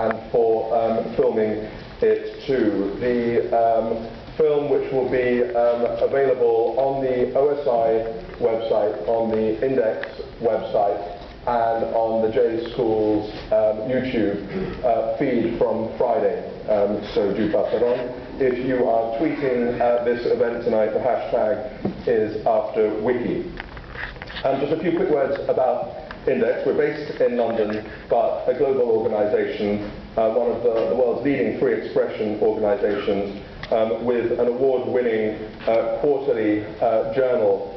and for filming it too. The film, which will be available on the OSI website, on the Index website, and on the J School's YouTube feed from Friday, so do pass it on. If you are tweeting this event tonight, the hashtag is #AfterWiki. Just a few quick words about Index. We're based in London, but a global organisation, one of the world's leading free expression organisations, with an award-winning quarterly journal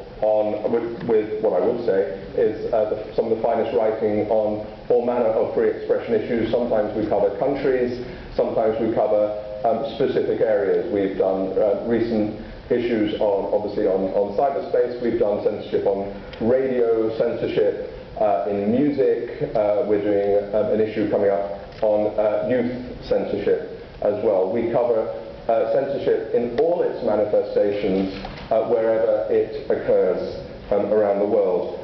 with what I would say is some of the finest writing on all manner of free expression issues. Sometimes we cover countries, sometimes we cover specific areas. We've done recent issues obviously on cyberspace. We've done censorship on radio, censorship in music. We're doing an issue coming up on youth censorship as well. We cover censorship in all its manifestations wherever it occurs around the world.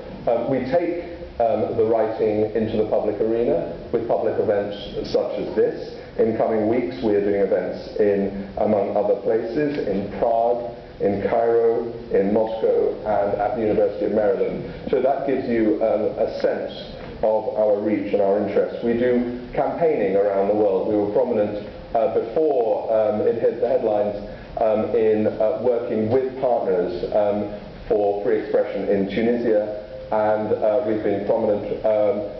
We take the writing into the public arena with public events such as this. In coming weeks we are doing events in, among other places, in Prague, in Cairo, in Moscow, and at the University of Maryland. So that gives you a sense of our reach and our interest. We do campaigning around the world. We were prominent before it hit the headlines in working with partners for free expression in Tunisia, and we've been prominent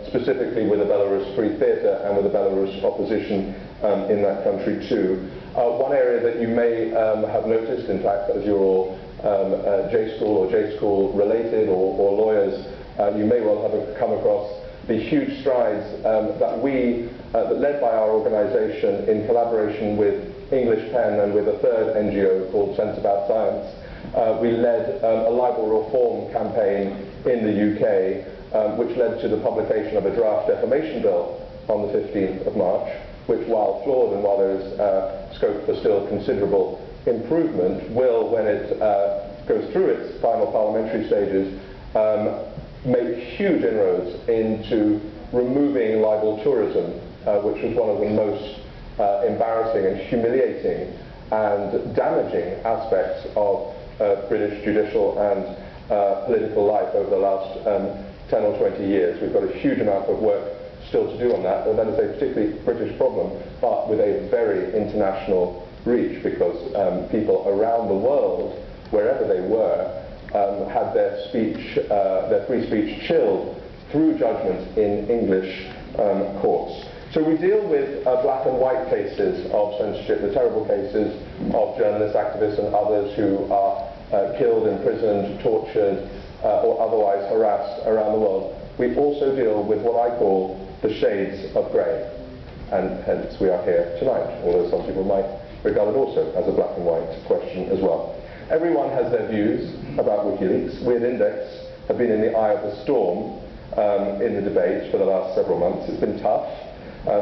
specifically with the Belarus Free Theatre and with the Belarus opposition in that country too. One area that you may have noticed, in fact, as you're all J-School or J-School related or lawyers, you may well have come across the huge strides that led by our organisation in collaboration with English Pen and with a third NGO called Sense About Science. We led a libel reform campaign in the UK, which led to the publication of a draft defamation bill on the 15th of March, which, while flawed and while there is scope for still considerable improvement, will, when it goes through its final parliamentary stages, make huge inroads into removing libel tourism, which was one of the most embarrassing and humiliating and damaging aspects of British judicial and political life over the last 10 or 20 years. We've got a huge amount of work still to do on that, and that is a particularly British problem, but with a very international reach, because people around the world, wherever they were, had their speech, their free speech chilled through judgments in English courts. So we deal with black and white cases of censorship, the terrible cases of journalists, activists and others who are killed, imprisoned, tortured or otherwise harassed around the world. We also deal with what I call the shades of grey, and hence we are here tonight, although some people might regard it also as a black and white question as well. Everyone has their views about Wikileaks. We at Index have been in the eye of the storm in the debate for the last several months. It's been tough.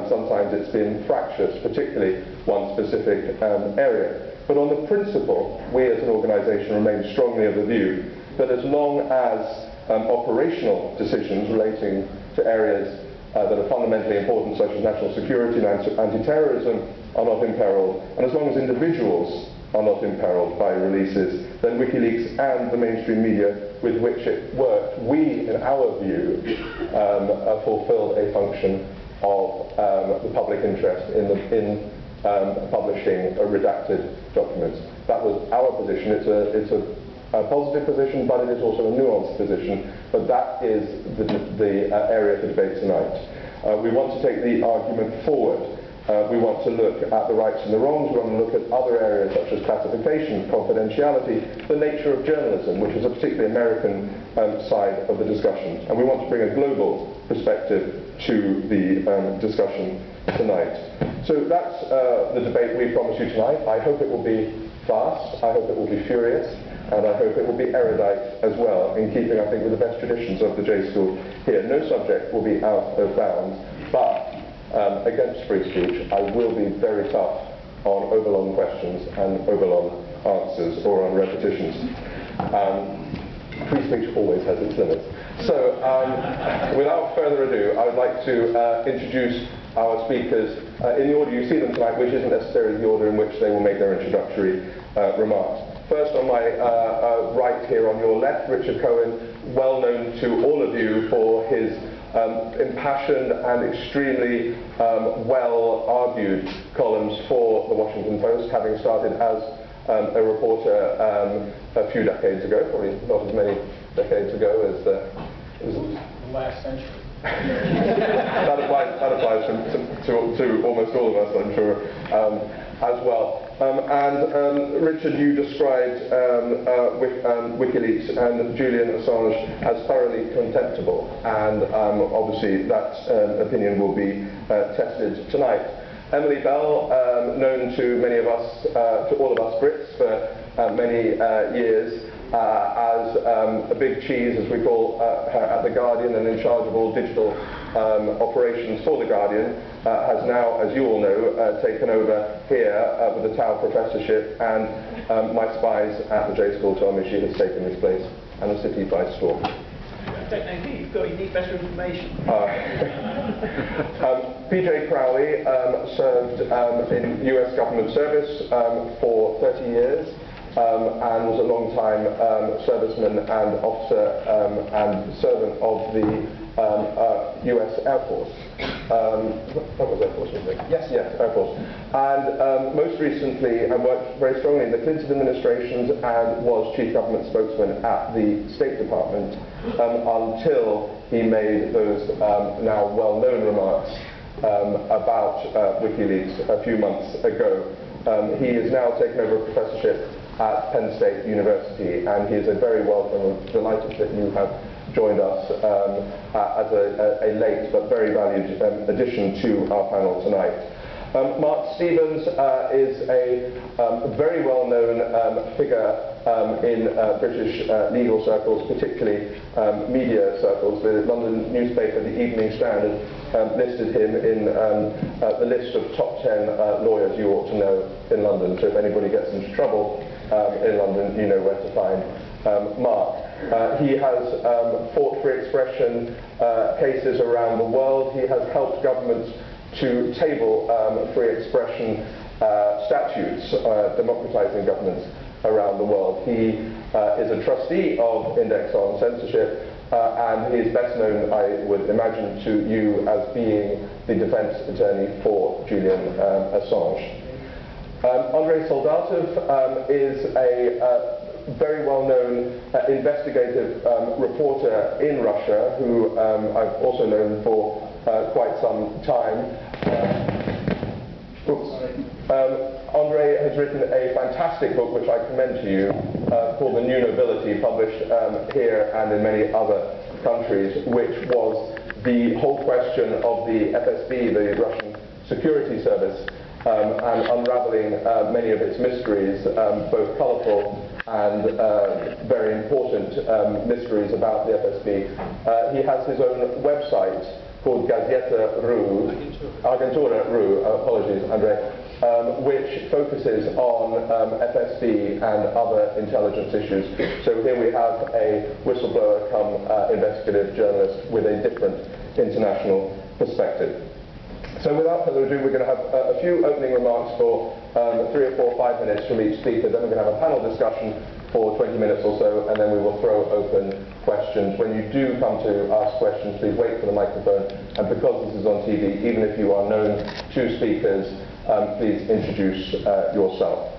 Sometimes it's been fractious, particularly one specific area. But on the principle, we as an organisation remain strongly of the view that as long as operational decisions relating to areas that are fundamentally important, such as national security and anti-terrorism, are not imperilled, and as long as individuals are not imperilled by releases, then Wikileaks and the mainstream media with which it worked, we, in our view, fulfilled a function of the public interest in publishing redacted documents. That was our position. It's a positive position, but it is also a nuanced position. But that is the area for debate tonight. We want to take the argument forward. We want to look at the rights and the wrongs. We want to look at other areas such as classification, confidentiality, the nature of journalism, which is a particularly American side of the discussion. And we want to bring a global perspective to the discussion tonight. So that's the debate we promise you tonight. I hope it will be fast, I hope it will be furious, and I hope it will be erudite as well, in keeping, I think, with the best traditions of the J School here. No subject will be out of bounds, but against free speech, I will be very tough on overlong questions and overlong answers, or on repetitions. Free speech always has its limits. So, without further ado, I would like to introduce our speakers in the order you see them tonight, which isn't necessarily the order in which they will make their introductory remarks. First, on my right here, on your left, Richard Cohen, well known to all of you for his impassioned and extremely well-argued columns for the Washington Post, having started as a reporter a few decades ago, probably not as many decades ago as the last century. That applies to almost all of us, I'm sure, as well. Richard, you described Wikileaks and Julian Assange as thoroughly contemptible, and obviously that opinion will be tested tonight. Emily Bell, known to many of us, to all of us Brits for many years, as a big cheese, as we call her at The Guardian, and in charge of all digital operations for The Guardian, has now, as you all know, taken over here with the Tower Professorship, and my spies at the J School told me she has taken this place and the city by storm. I don't know who, you need better information. PJ Crowley served in US government service for 30 years. And was a long-time serviceman and officer and servant of the US Air Force. What was Air Force, wasn't it? Yes, Air Force. And most recently, worked very strongly in the Clinton administrations and was chief government spokesman at the State Department until he made those now well-known remarks about WikiLeaks a few months ago. He has now taken over a professorship at Penn State University, and he is a very welcome. I'm delighted that you have joined us as a late but very valued addition to our panel tonight. Mark Stevens is a very well-known figure in British legal circles, particularly media circles. The London newspaper, The Evening Standard, listed him in the list of top 10 lawyers you ought to know in London. So if anybody gets into trouble in London, you know where to find Mark. He has fought for expression cases around the world. He has helped governments to table free expression statutes, democratizing governments around the world. He is a trustee of Index on Censorship, and he is best known, I would imagine, to you as being the defense attorney for Julian Assange. Andrei Soldatov is a very well-known investigative reporter in Russia, who I've also known for quite some time. Andrei has written a fantastic book, which I commend to you, called The New Nobility, published here and in many other countries, which was the whole question of the FSB, the Russian security service, and unraveling many of its mysteries, both colourful and very important mysteries about the FSB. He has his own website called Agentura.ru, apologies, Andrei, which focuses on FSB and other intelligence issues. So here we have a whistleblower come investigative journalist with a different international perspective. So without further ado, we're going to have a few opening remarks for 3 or 4 or 5 minutes from each speaker. Then we're going to have a panel discussion for 20 minutes or so, and then we will throw open questions. When you do come to ask questions, please wait for the microphone. And because this is on TV, even if you are known to speakers, please introduce yourself.